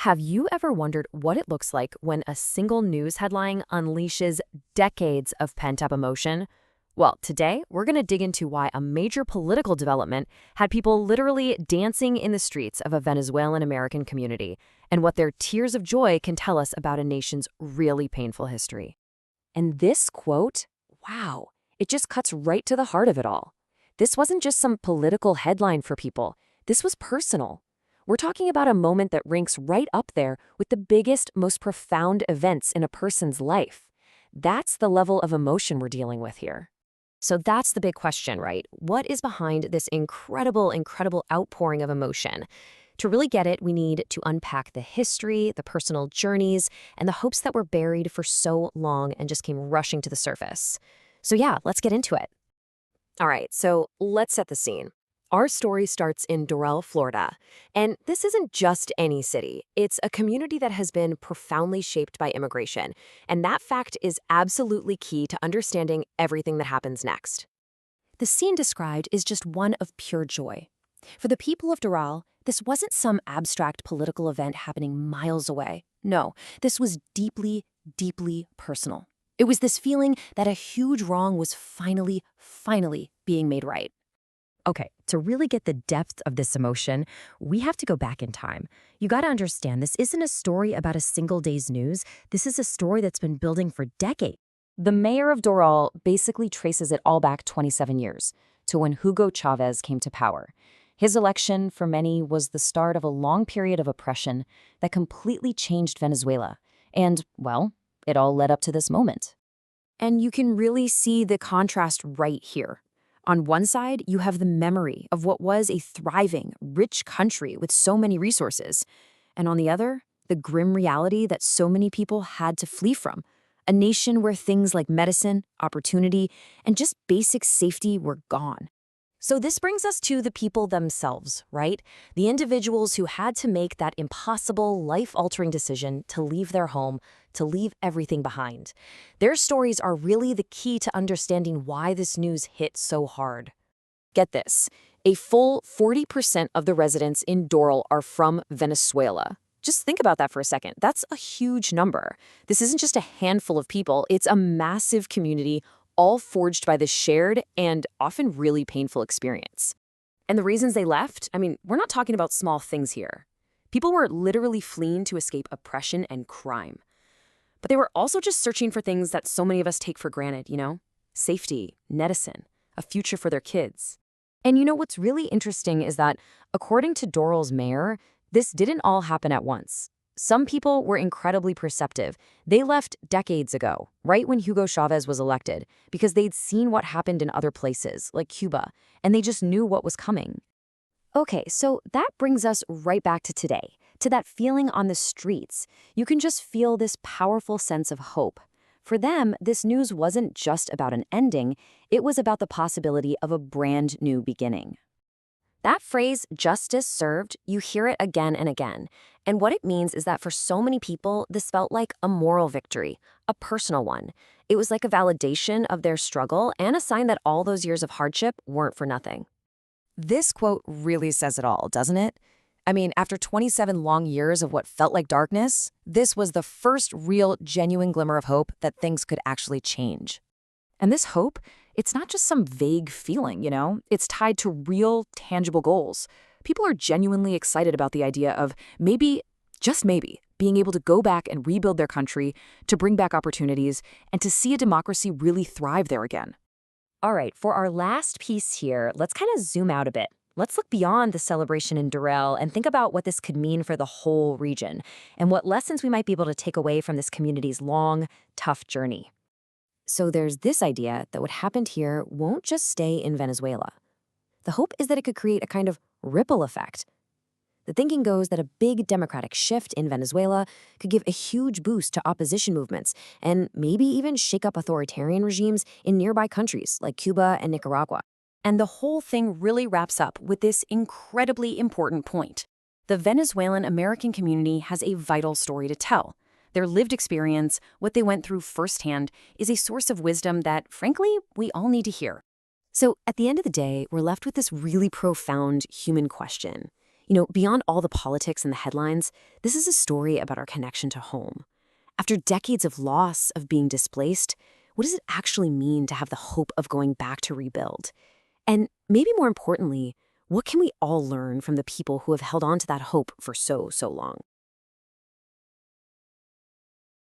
Have you ever wondered what it looks like when a single news headline unleashes decades of pent-up emotion? Well, today we're going to dig into why a major political development had people literally dancing in the streets of a Venezuelan-American community, and what their tears of joy can tell us about a nation's really painful history. And this quote, wow, it just cuts right to the heart of it all. This wasn't just some political headline for people. This was personal. We're talking about a moment that ranks right up there with the biggest, most profound events in a person's life. That's the level of emotion we're dealing with here. So that's the big question, right? What is behind this incredible outpouring of emotion? To really get it, we need to unpack the history, the personal journeys, and the hopes that were buried for so long and just came rushing to the surface. So yeah, let's get into it. All right, so let's set the scene. Our story starts in Doral, Florida. And this isn't just any city. It's a community that has been profoundly shaped by immigration. And that fact is absolutely key to understanding everything that happens next. The scene described is just one of pure joy. For the people of Doral, this wasn't some abstract political event happening miles away. No, this was deeply personal. It was this feeling that a huge wrong was finally being made right. Okay, to really get the depth of this emotion, we have to go back in time. You gotta understand, this isn't a story about a single day's news. This is a story that's been building for decades. The mayor of Doral basically traces it all back 27 years, to when Hugo Chavez came to power. His election, for many, was the start of a long period of oppression that completely changed Venezuela. And, well, it all led up to this moment. And you can really see the contrast right here. On one side, you have the memory of what was a thriving, rich country with so many resources. And on the other, the grim reality that so many people had to flee from. A nation where things like medicine, opportunity, and just basic safety were gone. So this brings us to the people themselves, right? The individuals who had to make that impossible, life-altering decision to leave their home, to leave everything behind. Their stories are really the key to understanding why this news hit so hard. Get this, a full 40% of the residents in Doral are from Venezuela. Just think about that for a second. That's a huge number. This isn't just a handful of people, it's a massive community, all forged by this shared and often really painful experience. And the reasons they left? I mean, we're not talking about small things here. People were literally fleeing to escape oppression and crime. But they were also just searching for things that so many of us take for granted, you know? Safety, medicine, a future for their kids. And you know what's really interesting is that, according to Doral's mayor, this didn't all happen at once. Some people were incredibly perceptive. They left decades ago, right when Hugo Chavez was elected, because they'd seen what happened in other places, like Cuba, and they just knew what was coming. Okay, so that brings us right back to today, to that feeling on the streets. You can just feel this powerful sense of hope. For them, this news wasn't just about an ending, it was about the possibility of a brand new beginning. That phrase, justice served, you hear it again and again. And what it means is that for so many people, this felt like a moral victory, a personal one. It was like a validation of their struggle and a sign that all those years of hardship weren't for nothing. This quote really says it all, doesn't it? I mean, after 27 long years of what felt like darkness, this was the first real, genuine glimmer of hope that things could actually change. And this hope, it's not just some vague feeling, you know? It's tied to real, tangible goals. People are genuinely excited about the idea of maybe, just maybe, being able to go back and rebuild their country, to bring back opportunities, and to see a democracy really thrive there again. All right, for our last piece here, let's kind of zoom out a bit. Let's look beyond the celebration in Doral and think about what this could mean for the whole region, and what lessons we might be able to take away from this community's long, tough journey. So there's this idea that what happened here won't just stay in Venezuela. The hope is that it could create a kind of ripple effect. The thinking goes that a big democratic shift in Venezuela could give a huge boost to opposition movements and maybe even shake up authoritarian regimes in nearby countries like Cuba and Nicaragua. And the whole thing really wraps up with this incredibly important point. The Venezuelan-American community has a vital story to tell. Their lived experience, what they went through firsthand, is a source of wisdom that, frankly, we all need to hear. So at the end of the day, we're left with this really profound human question. Beyond all the politics and the headlines, this is a story about our connection to home. After decades of loss, of being displaced, what does it actually mean to have the hope of going back to rebuild? And maybe more importantly, what can we all learn from the people who have held on to that hope for so long?